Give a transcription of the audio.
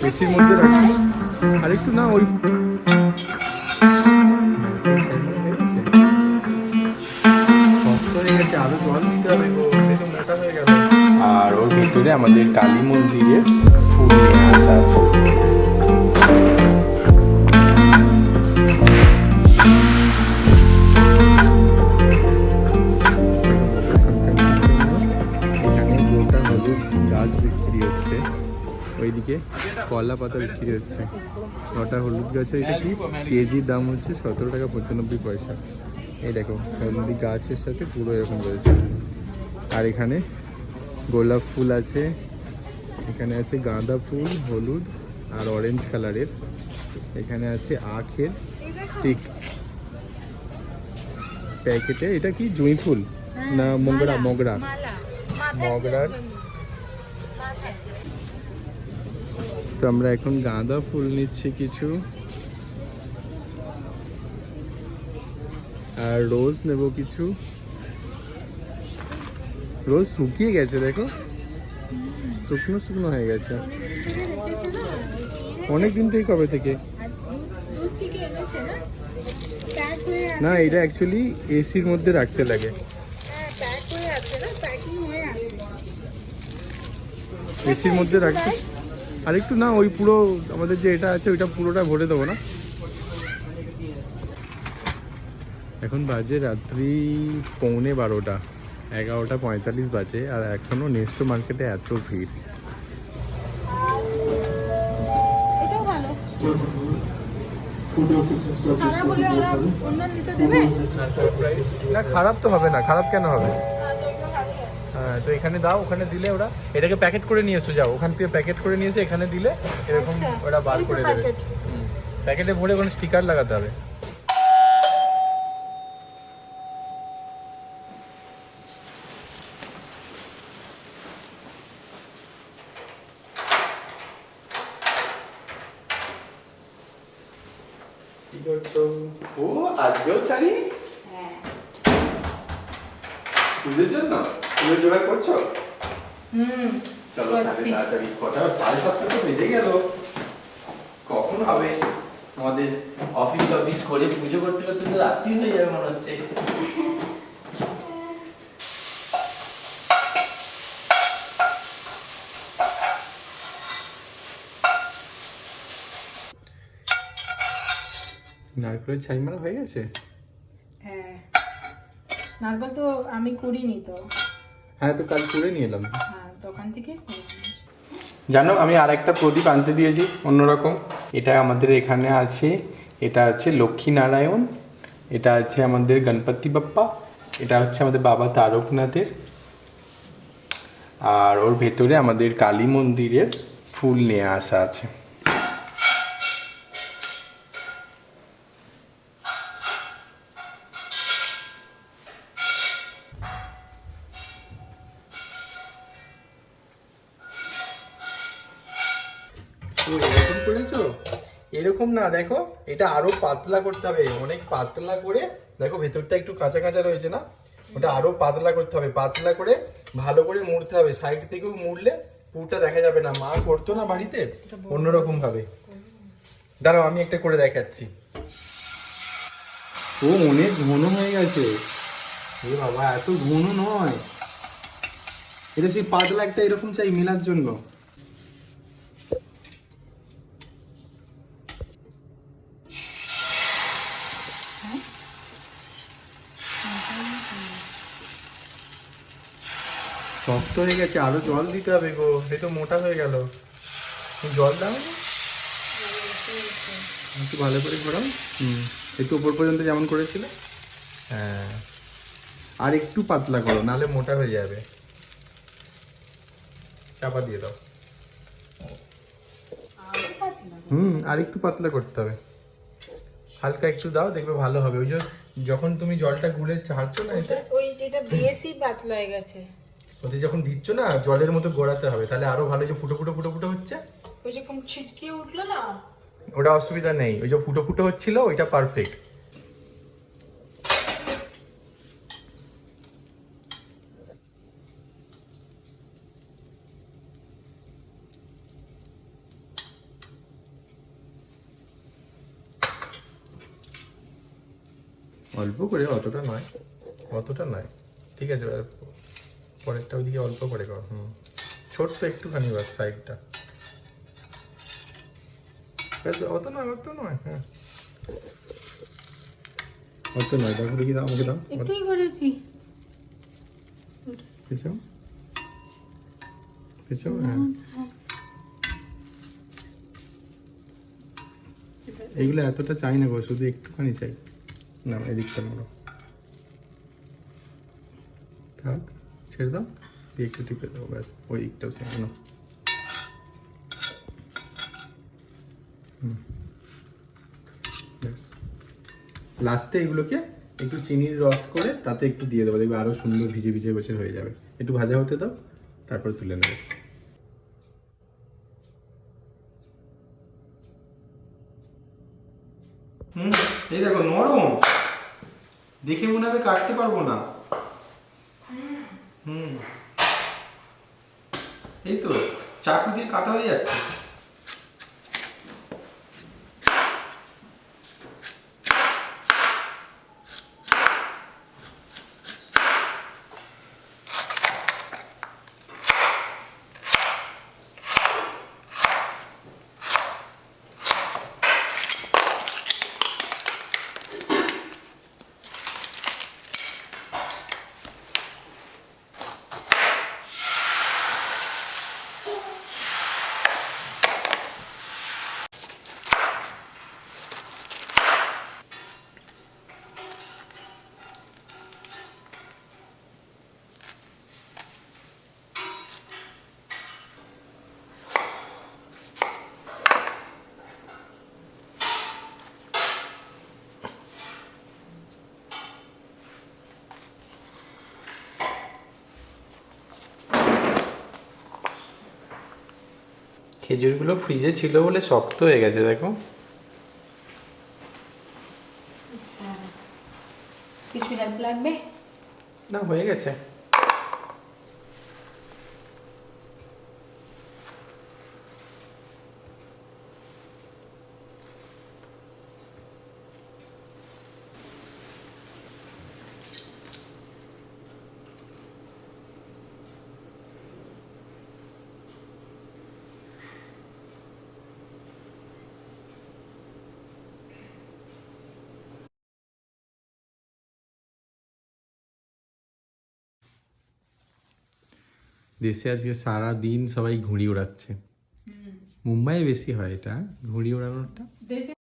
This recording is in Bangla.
এসির মধ্যে রাখিস আর একটু না ওই শক্ত হয়ে গেছে, আরো জল দিতে হবে গো, তো মোটা হয়ে গেল। আর ওর ভিতরে আমাদের কালী মন্দিরের ফুল নিয়ে আসা আছে। এখানে গোটা হলুদ গাছ বিক্রি হচ্ছে, ওইদিকে কলা পাতা বিক্রি হচ্ছে। গোটা হলুদ গাছের এটা কি কেজির দাম হচ্ছে 17 টাকা 95 পয়সা। এই দেখো হলুদি গাছের সাথে পুরো এরকম রয়েছে। আর এখানে গোলাপ ফুল আছে, এখানে আছে গাঁদা ফুল হলুদ আর অরেঞ্জ কালারের, এখানে আছে আখের স্টিক প্যাকেটে। এটা কি জুঁই ফুল না মোগরা? মগরার। তো আমরা এখন গাঁদা ফুল নিচ্ছি কিছু, আর রোজ নেব কিছু। রোজ শুকিয়ে গেছে, দেখো শুকনো শুকনো হয়ে গেছে অনেক দিন থেকে। কবে থেকে? না, এটা অ্যাকচুয়ালি এসির মধ্যে রাখতে লাগে। এসির মধ্যে রাখতে আর একটু না ওই পুরো আমাদের যে এটা আছে ওইটা পুরোটা ভরে দেবো না। এখন বাজে রাত্রি 11:45, 11:45 বাজে, আর এখনো নেক্সট মার্কেটে এত ভিড়। না খারাপ তো হবে না, খারাপ কেন হবে? হ্যাঁ, তো এখানে দাও, ওখানে দিলে ওরা এটাকে প্যাকেট করে নিয়ে এসো, যাও ওখান থেকে প্যাকেট করে নিয়ে এসে এখানে দিলে এরকম ওরা বার করে দেবে। প্যাকেটে ভরে কোনো স্টিকার লাগাতে হবে। কি করছো? ও আজকেও শাড়ি? হ্যাঁ। পুজোর জন্য পুজোর জোগাড় করছো? চলো তাড়াতাড়ি, কটা 7:30 তো বেজে গেল, কখন হবে? আমাদের অফিস করে পুজো করতে করতে তো রাত্রি হয়ে যাবে মনে হচ্ছে। নারকেলের ছাই মারা হয়ে গেছে? হ্যাঁ, নারকেল তো আমি করিনি তো। হ্যাঁ, তো কাল করে নিয়ে এলাম। হ্যাঁ, দোকান থেকে। জানো আমি আর একটা প্রদীপ আনতে দিয়েছি অন্যরকম। এটা আমাদের এখানে আছে, এটা আছে লক্ষ্মী নারায়ণ, এটা আছে আমাদের গণপতি বাপ্পা, এটা হচ্ছে আমাদের বাবা তারকনাথের, আর ওর ভেতরে আমাদের কালী মন্দিরের ফুল নিয়ে আসা আছে। এরকম করেছো? এরকম না, দেখো এটা আরো পাতলা করতে হবে, অনেক পাতলা করে। দেখো ভেতরটা একটু কাঁচা কাঁচা রয়েছে না, ওটা আরো পাতলা করতে হবে। পাতলা করে ভালো করে মুড়তে হবে, সাইড থেকেও মুড়লে পুরোটা দেখা যাবে না। মা করতো না বাড়িতে অন্যরকম ভাবে। দাঁড়াও আমি একটা করে দেখাচ্ছি। ও অনেক ঘন হয়ে গেছে। এ বাবা, এত ঘন নয়, এটা সেই পাতলা একটা এরকম চাই মেলার জন্য। শক্ত হয়ে গেছে, আরো জল দিতে হবে গো, সে তো মোটা হয়ে গেল। জল দাও একটু ভালো করে ঘোরাও। একটু উপর পর্যন্ত যেমন করেছিল। হ্যাঁ, আর একটু পাতলা করো, নাহলে মোটা হয়ে যাবে। চাপা দিয়ে দাও। আর একটু পাতলা করতে হবে, হালকা একটু দাও, দেখবে ভালো হবে। ওই যে যখন তুমি জলটা গুলে ছাড়ছো না, এটা বেশি পাতলা হয়ে গেছে। ওতে যখন দিচ্ছ না জলের মতো গড়াতে হবে, তাহলে আরো ভালো। যে ফুটো ফুটো ফুটো ফুটো হচ্ছে, ওই যেরকম ছিটকে উঠলো না, ওটা অসুবিধা নেই। ওই যে ফুটো ফুটো হচ্ছিল ওইটা পারফেক্ট। অল্প করে, অতটা নয়, অতটা নয়। ঠিক আছে, এবার পরেরটা ওইদিকে অল্প করে কর। ছোট্ট একটুখানি বাস সাইডটা, অত নয়, অত নয়। হ্যাঁ, অত নয়। দেখো দেখি, দাও আমাকে, দাও। একটুই করেছি। পেছাও, পেছাও। হ্যাঁ, এগুলো এতটা চাই না গো, শুধু একটুখানি চাই। না, এদিকটা মোড়ো, থাক, ছেড়ে দাও, দিয়ে একটু টিপে দাও, ব্যাস। ওই দিকটাও সেম। ব্যাস, লাস্টে এগুলোকে একটু চিনির রস করে তাতে একটু দিয়ে দেবো, দেখবে আরো সুন্দর ভিজে ভিজে বসে হয়ে যাবে। একটু ভাজা হতে দাও, তারপর তুলে নেবে। এই দেখো, নরম, দেখে মনে হবে কাটতে পারবো না। এই তো চাকু দিয়ে কাটা হয়ে যাচ্ছে। খেজুরগুলো ফ্রিজে ছিল বলে শক্ত হয়ে গেছে, দেখো। কিছু হেল্প লাগবে? না, হয়ে গেছে। দেশে আজকে সারা দিন সবাই ঘুড়ি ওড়াচ্ছে। মুম্বাইয়ে বেশি হয় এটা, ঘুড়ি ওড়ানোটা। দেশে